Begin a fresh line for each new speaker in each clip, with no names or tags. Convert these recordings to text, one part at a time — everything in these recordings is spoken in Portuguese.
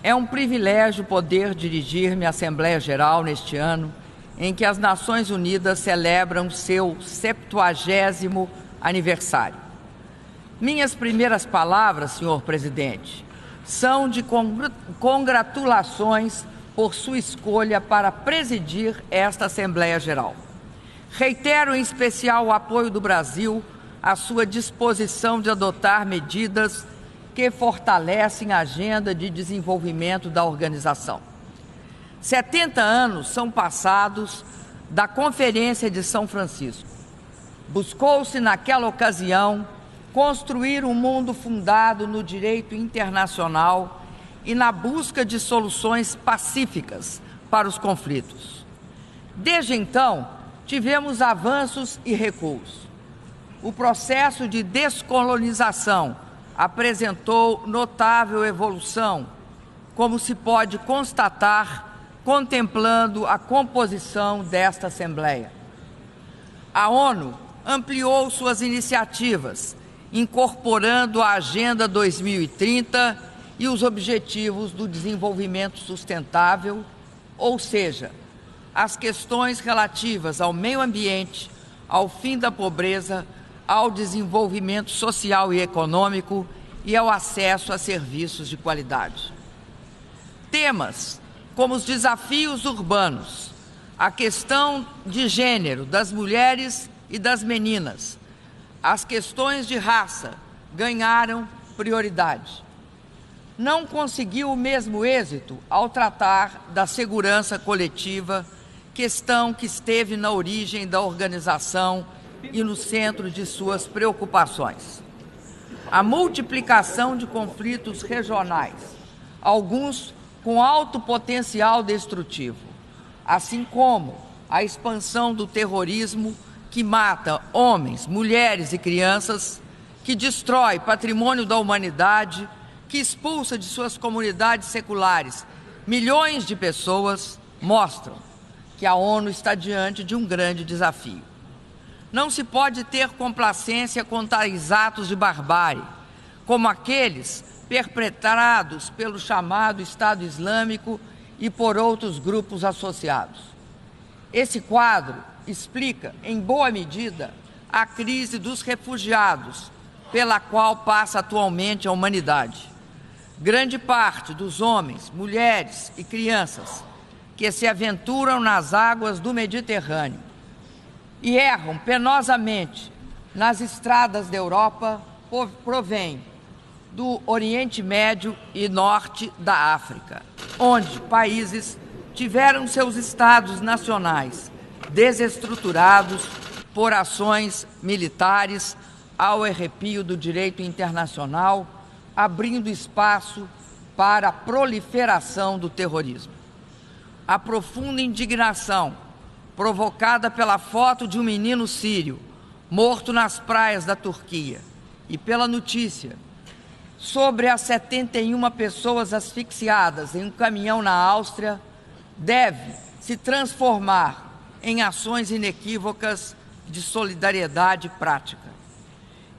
É um privilégio poder dirigir minha Assembleia Geral neste ano, em que as Nações Unidas celebram seu 70º aniversário. Minhas primeiras palavras, senhor presidente, são de congratulações por sua escolha para presidir esta Assembleia Geral. Reitero em especial o apoio do Brasil à sua disposição de adotar medidas que fortalecem a agenda de desenvolvimento da organização. 70 anos são passados da Conferência de São Francisco. Buscou-se, naquela ocasião, construir um mundo fundado no direito internacional e na busca de soluções pacíficas para os conflitos. Desde então, tivemos avanços e recuos. O processo de descolonização apresentou notável evolução, como se pode constatar contemplando a composição desta Assembleia. A ONU ampliou suas iniciativas, incorporando a Agenda 2030 e os Objetivos do Desenvolvimento Sustentável, ou seja, as questões relativas ao meio ambiente, ao fim da pobreza, ao desenvolvimento social e econômico e ao acesso a serviços de qualidade. Temas como os desafios urbanos, a questão de gênero das mulheres e das meninas, as questões de raça ganharam prioridade. Não conseguiu o mesmo êxito ao tratar da segurança coletiva, questão que esteve na origem da organização e no centro de suas preocupações. A multiplicação de conflitos regionais, alguns com alto potencial destrutivo, assim como a expansão do terrorismo que mata homens, mulheres e crianças, que destrói patrimônio da humanidade, que expulsa de suas comunidades seculares milhões de pessoas, mostram que a ONU está diante de um grande desafio. Não se pode ter complacência com tais atos de barbárie, como aqueles perpetrados pelo chamado Estado Islâmico e por outros grupos associados. Esse quadro explica, em boa medida, a crise dos refugiados, pela qual passa atualmente a humanidade. Grande parte dos homens, mulheres e crianças que se aventuram nas águas do Mediterrâneo e erram penosamente nas estradas da Europa provêm do Oriente Médio e Norte da África, onde países tiveram seus estados nacionais desestruturados por ações militares ao arrepio do direito internacional, abrindo espaço para a proliferação do terrorismo. A profunda indignação provocada pela foto de um menino sírio morto nas praias da Turquia e pela notícia sobre as 71 pessoas asfixiadas em um caminhão na Áustria deve se transformar em ações inequívocas de solidariedade prática.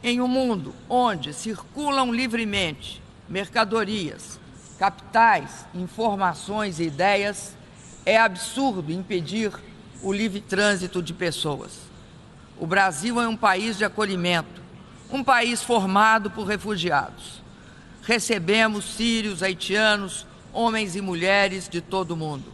Em um mundo onde circulam livremente mercadorias, capitais, informações e ideias, é absurdo impedir o livre trânsito de pessoas. O Brasil é um país de acolhimento, um país formado por refugiados. Recebemos sírios, haitianos, homens e mulheres de todo o mundo,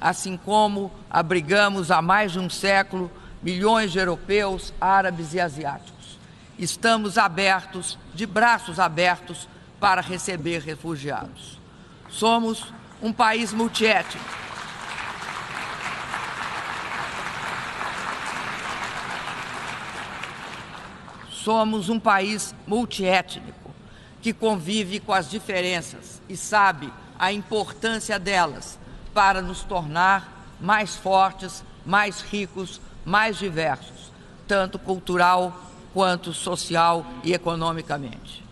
assim como abrigamos há mais de um século milhões de europeus, árabes e asiáticos. Estamos abertos, de braços abertos, para receber refugiados. Somos um país multiétnico. Somos um país multiétnico que convive com as diferenças e sabe a importância delas para nos tornar mais fortes, mais ricos, mais diversos, tanto cultural quanto social e economicamente.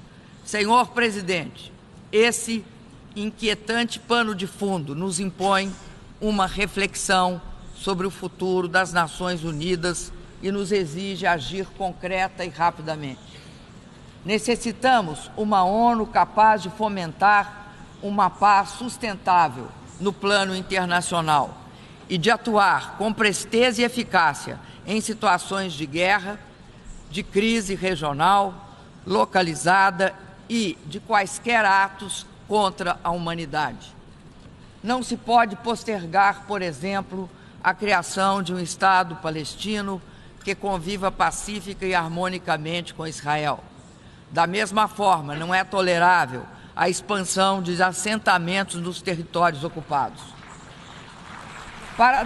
Senhor presidente, esse inquietante pano de fundo nos impõe uma reflexão sobre o futuro das Nações Unidas e nos exige agir concreta e rapidamente. Necessitamos uma ONU capaz de fomentar uma paz sustentável no plano internacional e de atuar com presteza e eficácia em situações de guerra, de crise regional, localizada e de quaisquer atos contra a humanidade. Não se pode postergar, por exemplo, a criação de um Estado palestino que conviva pacífica e harmonicamente com Israel. Da mesma forma, não é tolerável a expansão de assentamentos nos territórios ocupados. Para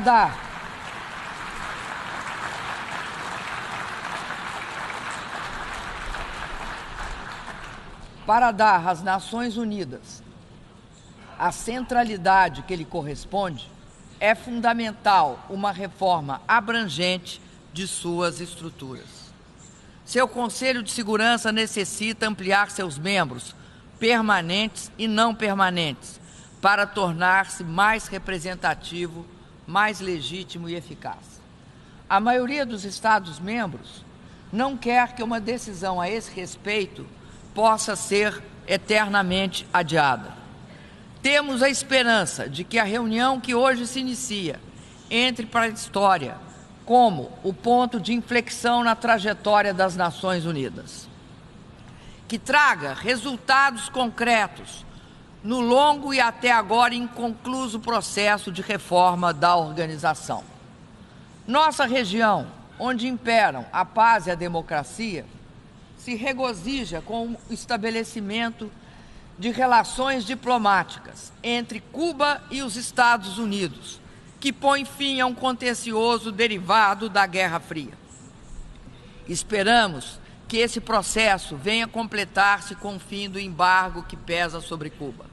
dar às Nações Unidas a centralidade que lhe corresponde, é fundamental uma reforma abrangente de suas estruturas. Seu Conselho de Segurança necessita ampliar seus membros permanentes e não permanentes para tornar-se mais representativo, mais legítimo e eficaz. A maioria dos Estados-membros não quer que uma decisão a esse respeito possa ser eternamente adiada. Temos a esperança de que a reunião que hoje se inicia entre para a história como o ponto de inflexão na trajetória das Nações Unidas, que traga resultados concretos no longo e até agora inconcluso processo de reforma da organização. Nossa região, onde imperam a paz e a democracia, se regozija com o estabelecimento de relações diplomáticas entre Cuba e os Estados Unidos, que põe fim a um contencioso derivado da Guerra Fria. Esperamos que esse processo venha completar-se com o fim do embargo que pesa sobre Cuba.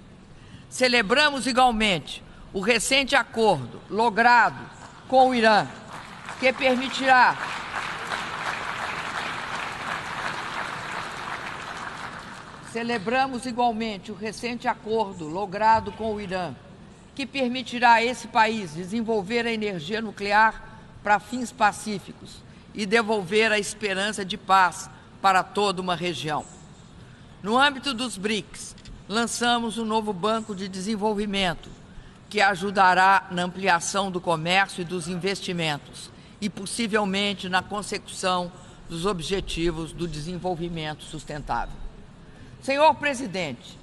Celebramos igualmente o recente acordo logrado com o Irã, que permitirá a esse país desenvolver a energia nuclear para fins pacíficos e devolver a esperança de paz para toda uma região. No âmbito dos BRICS, lançamos um novo banco de desenvolvimento que ajudará na ampliação do comércio e dos investimentos e possivelmente na consecução dos objetivos do desenvolvimento sustentável. Senhor Presidente,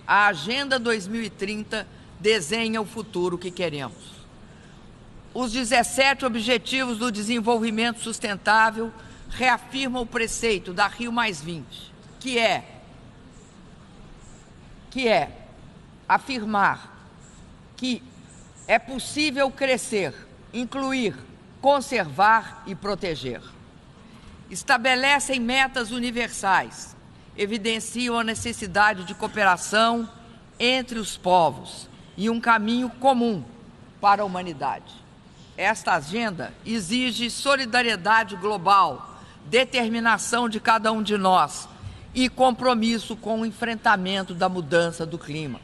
a Agenda 2030 desenha o futuro que queremos. Os 17 Objetivos do Desenvolvimento Sustentável reafirmam o preceito da Rio+20, que é afirmar que é possível crescer, incluir, conservar e proteger. Estabelecem metas universais, evidenciam a necessidade de cooperação entre os povos e um caminho comum para a humanidade. Esta agenda exige solidariedade global, determinação de cada um de nós e compromisso com o enfrentamento da mudança do clima,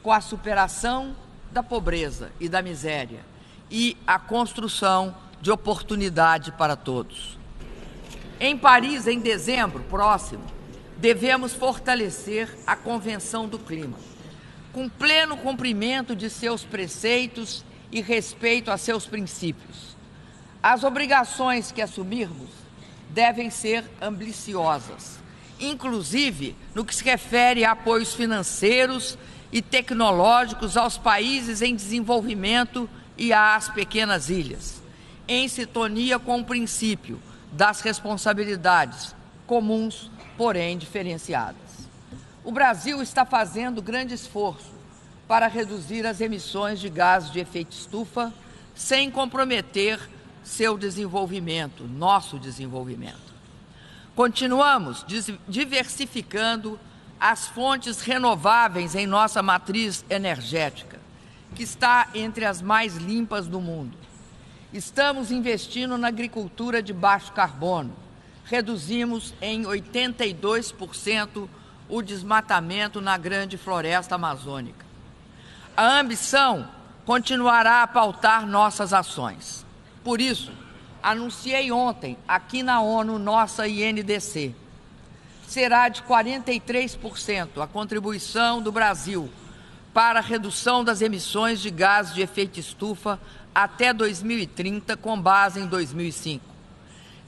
com a superação da pobreza e da miséria e a construção de oportunidade para todos. Em Paris, em dezembro próximo, devemos fortalecer a Convenção do Clima, com pleno cumprimento de seus preceitos e respeito a seus princípios. As obrigações que assumirmos devem ser ambiciosas, inclusive no que se refere a apoios financeiros e tecnológicos aos países em desenvolvimento e às pequenas ilhas, em sintonia com o princípio das responsabilidades comuns, porém diferenciadas. O Brasil está fazendo grande esforço para reduzir as emissões de gases de efeito estufa sem comprometer seu desenvolvimento, nosso desenvolvimento. Continuamos diversificando as fontes renováveis em nossa matriz energética, que está entre as mais limpas do mundo. Estamos investindo na agricultura de baixo carbono. Reduzimos em 82% o desmatamento na grande floresta amazônica. A ambição continuará a pautar nossas ações. Por isso, anunciei ontem, aqui na ONU, nossa INDC. Será de 43% a contribuição do Brasil para a redução das emissões de gases de efeito estufa até 2030, com base em 2005.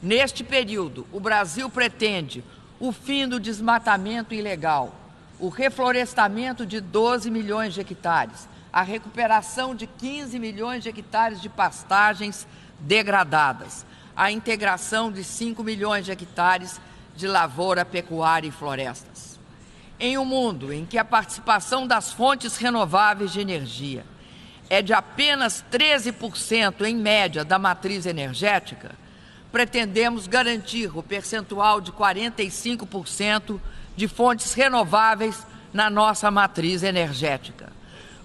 Neste período, o Brasil pretende o fim do desmatamento ilegal, o reflorestamento de 12 milhões de hectares, a recuperação de 15 milhões de hectares de pastagens degradadas, a integração de 5 milhões de hectares de lavoura, pecuária e florestas. Em um mundo em que a participação das fontes renováveis de energia é de apenas 13% em média da matriz energética, pretendemos garantir o percentual de 45% de fontes renováveis na nossa matriz energética.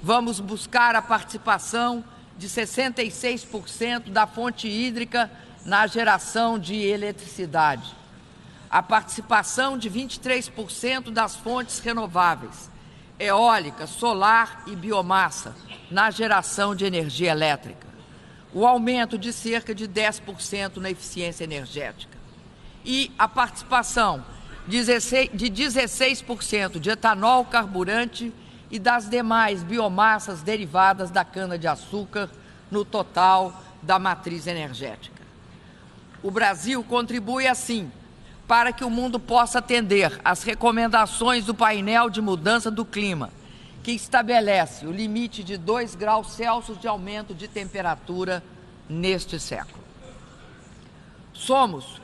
Vamos buscar a participação de 66% da fonte hídrica na geração de eletricidade, a participação de 23% das fontes renováveis, eólica, solar e biomassa, na geração de energia elétrica, o aumento de cerca de 10% na eficiência energética e a participação de 16% de etanol carburante e das demais biomassas derivadas da cana-de-açúcar no total da matriz energética. O Brasil contribui, assim, para que o mundo possa atender às recomendações do painel de mudança do clima, que estabelece o limite de 2 graus Celsius de aumento de temperatura neste século. Somos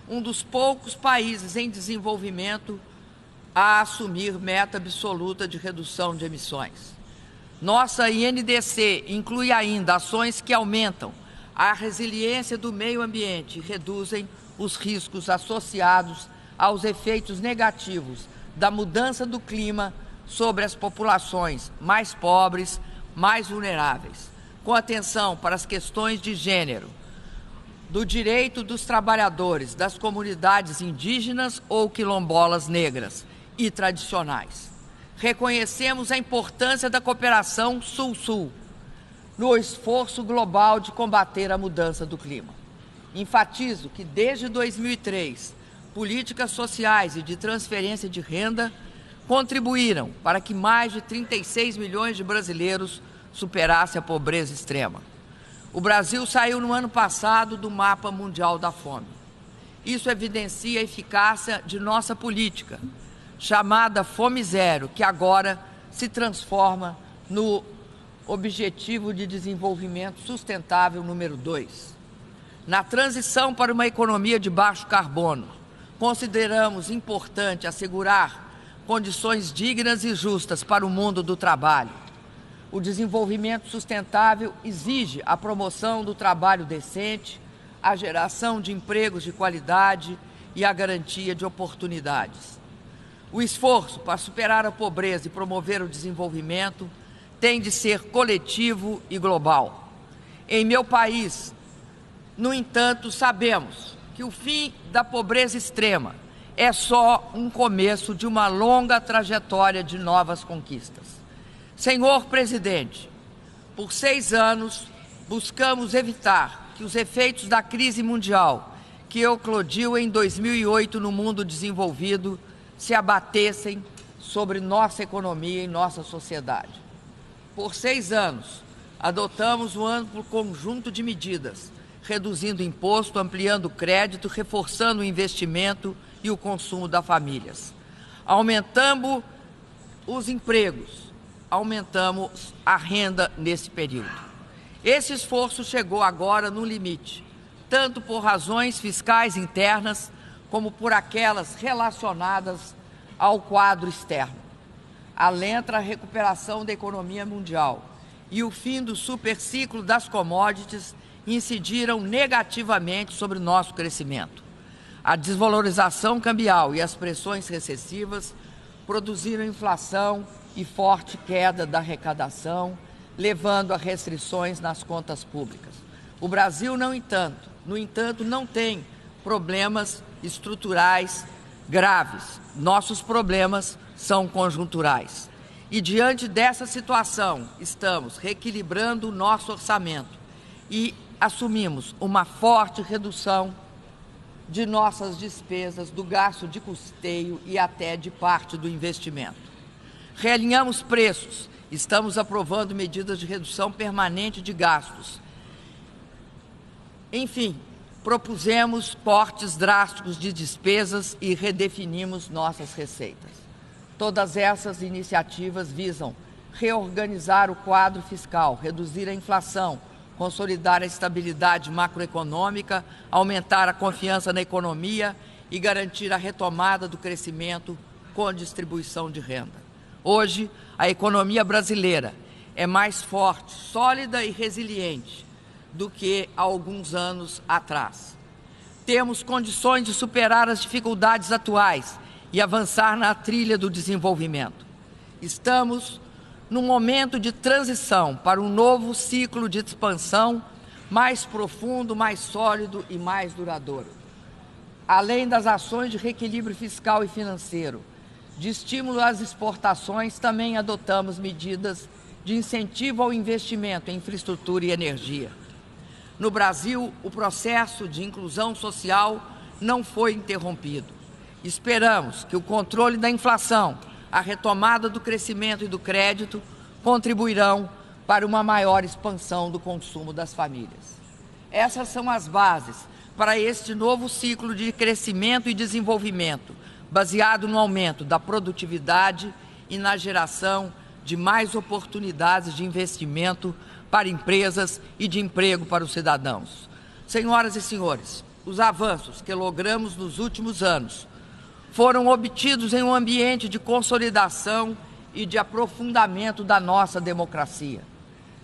um dos poucos países em desenvolvimento a assumir meta absoluta de redução de emissões. Nossa INDC inclui ainda ações que aumentam a resiliência do meio ambiente e reduzem os riscos associados aos efeitos negativos da mudança do clima sobre as populações mais pobres, mais vulneráveis, com atenção para as questões de gênero, do direito dos trabalhadores das comunidades indígenas ou quilombolas negras e tradicionais. Reconhecemos a importância da cooperação Sul-Sul no esforço global de combater a mudança do clima. Enfatizo que, desde 2003, políticas sociais e de transferência de renda contribuíram para que mais de 36 milhões de brasileiros superassem a pobreza extrema. O Brasil saiu no ano passado do mapa mundial da fome. Isso evidencia a eficácia de nossa política, chamada Fome Zero, que agora se transforma no Objetivo de Desenvolvimento Sustentável número 2. Na transição para uma economia de baixo carbono, consideramos importante assegurar condições dignas e justas para o mundo do trabalho. O desenvolvimento sustentável exige a promoção do trabalho decente, a geração de empregos de qualidade e a garantia de oportunidades. O esforço para superar a pobreza e promover o desenvolvimento tem de ser coletivo e global. Em meu país, no entanto, sabemos que o fim da pobreza extrema é só um começo de uma longa trajetória de novas conquistas. Senhor Presidente, por 6 anos buscamos evitar que os efeitos da crise mundial que eclodiu em 2008 no mundo desenvolvido se abatessem sobre nossa economia e nossa sociedade. Por 6 anos, adotamos um amplo conjunto de medidas, reduzindo imposto, ampliando crédito, reforçando o investimento e o consumo das famílias. Aumentamos os empregos, aumentamos a renda nesse período. Esse esforço chegou agora no limite, tanto por razões fiscais internas, como por aquelas relacionadas ao quadro externo. A lenta recuperação da economia mundial e o fim do superciclo das commodities incidiram negativamente sobre o nosso crescimento. A desvalorização cambial e as pressões recessivas produziram inflação e forte queda da arrecadação, levando a restrições nas contas públicas. O Brasil, no entanto, não tem problemas estruturais graves. Nossos problemas são conjunturais. E, diante dessa situação, estamos reequilibrando o nosso orçamento e assumimos uma forte redução de nossas despesas, do gasto de custeio e até de parte do investimento. Realinhamos preços Estamos aprovando medidas de redução permanente de gastos. Enfim, propusemos cortes drásticos de despesas e redefinimos nossas receitas. Todas essas iniciativas visam reorganizar o quadro fiscal, reduzir a inflação, consolidar a estabilidade macroeconômica, aumentar a confiança na economia e garantir a retomada do crescimento com distribuição de renda. Hoje, a economia brasileira é mais forte, sólida e resiliente do que há alguns anos atrás. Temos condições de superar as dificuldades atuais e avançar na trilha do desenvolvimento. Estamos num momento de transição para um novo ciclo de expansão mais profundo, mais sólido e mais duradouro. Além das ações de reequilíbrio fiscal e financeiro, de estímulo às exportações, também adotamos medidas de incentivo ao investimento em infraestrutura e energia. No Brasil, o processo de inclusão social não foi interrompido. Esperamos que o controle da inflação, a retomada do crescimento e do crédito contribuirão para uma maior expansão do consumo das famílias. Essas são as bases para este novo ciclo de crescimento e desenvolvimento, baseado no aumento da produtividade e na geração de mais oportunidades de investimento para empresas e de emprego para os cidadãos. Senhoras e senhores, os avanços que logramos nos últimos anos foram obtidos em um ambiente de consolidação e de aprofundamento da nossa democracia.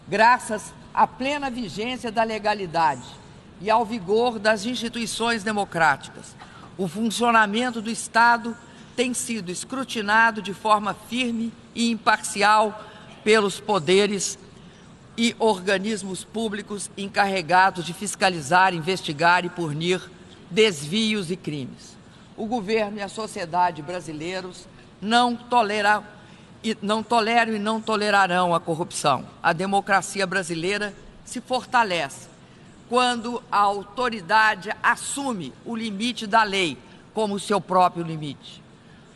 Graças à plena vigência da legalidade e ao vigor das instituições democráticas, o funcionamento do Estado tem sido escrutinado de forma firme e imparcial pelos poderes e organismos públicos encarregados de fiscalizar, investigar e punir desvios e crimes. O governo e a sociedade brasileiros não toleram e não tolerarão a corrupção. A democracia brasileira se fortalece quando a autoridade assume o limite da lei como seu próprio limite.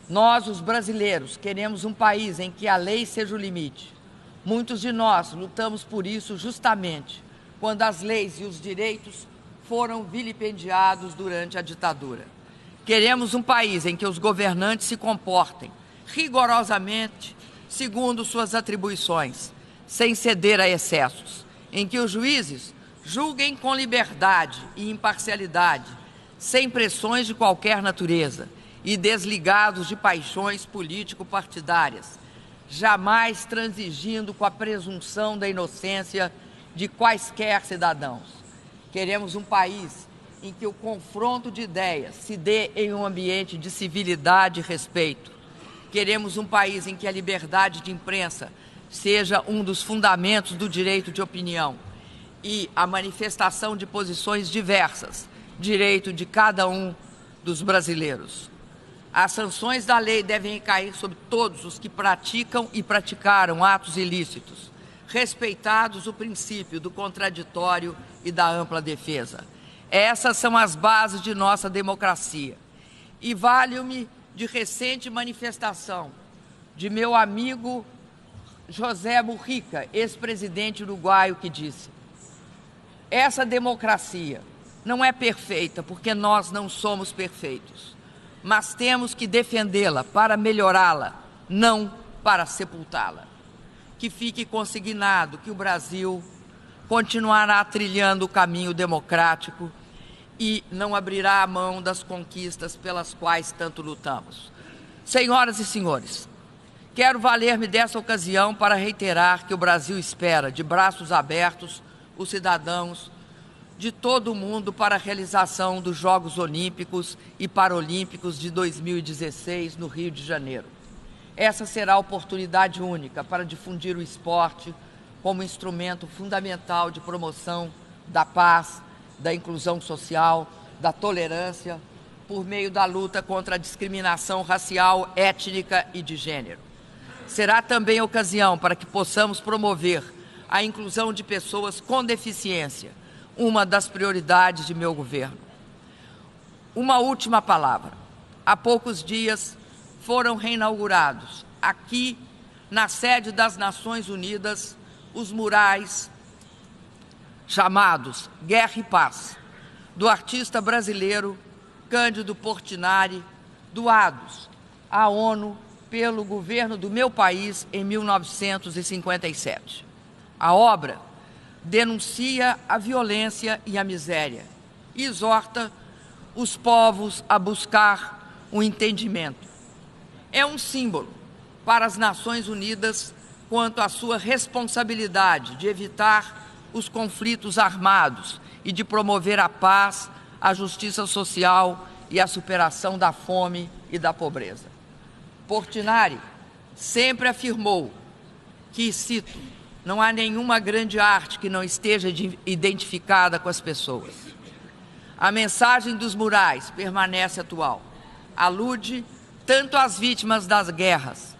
Nós, os brasileiros, queremos um país em que a lei seja o limite. Muitos de nós lutamos por isso justamente quando as leis e os direitos foram vilipendiados durante a ditadura. Queremos um país em que os governantes se comportem rigorosamente segundo suas atribuições, sem ceder a excessos, em que os juízes julguem com liberdade e imparcialidade, sem pressões de qualquer natureza e desligados de paixões político-partidárias, jamais transigindo com a presunção da inocência de quaisquer cidadãos. Queremos um país em que o confronto de ideias se dê em um ambiente de civilidade e respeito. Queremos um país em que a liberdade de imprensa seja um dos fundamentos do direito de opinião e a manifestação de posições diversas, direito de cada um dos brasileiros. As sanções da lei devem recair sobre todos os que praticam e praticaram atos ilícitos, respeitados o princípio do contraditório e da ampla defesa. Essas são as bases de nossa democracia. E valho-me de recente manifestação de meu amigo José Mujica, ex-presidente uruguaio, que disse: essa democracia não é perfeita porque nós não somos perfeitos, mas temos que defendê-la para melhorá-la, não para sepultá-la. Que fique consignado que o Brasil continuará trilhando o caminho democrático e não abrirá a mão das conquistas pelas quais tanto lutamos. Senhoras e senhores, quero valer-me dessa ocasião para reiterar que o Brasil espera, de braços abertos, os cidadãos de todo o mundo para a realização dos Jogos Olímpicos e Paralímpicos de 2016 no Rio de Janeiro. Essa será a oportunidade única para difundir o esporte como instrumento fundamental de promoção da paz, da inclusão social, da tolerância, por meio da luta contra a discriminação racial, étnica e de gênero. Será também ocasião para que possamos promover a inclusão de pessoas com deficiência, uma das prioridades de meu governo. Uma última palavra. Há poucos dias foram reinaugurados, aqui na sede das Nações Unidas, os murais chamados Guerra e Paz, do artista brasileiro Cândido Portinari, doados à ONU pelo governo do meu país em 1957. A obra denuncia a violência e a miséria e exorta os povos a buscar o entendimento. É um símbolo para as Nações Unidas quanto à sua responsabilidade de evitar os conflitos armados e de promover a paz, a justiça social e a superação da fome e da pobreza. Portinari sempre afirmou que, cito, não há nenhuma grande arte que não esteja identificada com as pessoas. A mensagem dos murais permanece atual. Alude tanto às vítimas das guerras,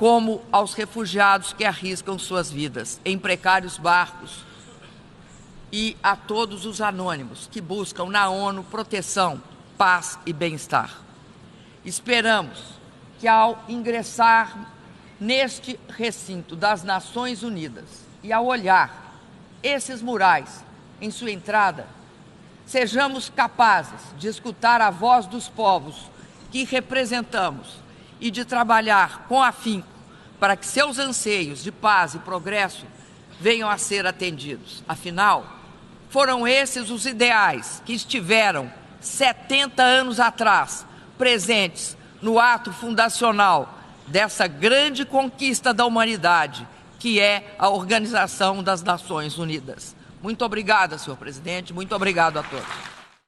como aos refugiados que arriscam suas vidas em precários barcos e a todos os anônimos que buscam na ONU proteção, paz e bem-estar. Esperamos que, ao ingressar neste recinto das Nações Unidas e ao olhar esses murais em sua entrada, sejamos capazes de escutar a voz dos povos que representamos e de trabalhar com afinco para que seus anseios de paz e progresso venham a ser atendidos. Afinal, foram esses os ideais que estiveram 70 anos atrás presentes no ato fundacional dessa grande conquista da humanidade, que é a Organização das Nações Unidas. Muito obrigada, senhor presidente. Muito obrigado a todos.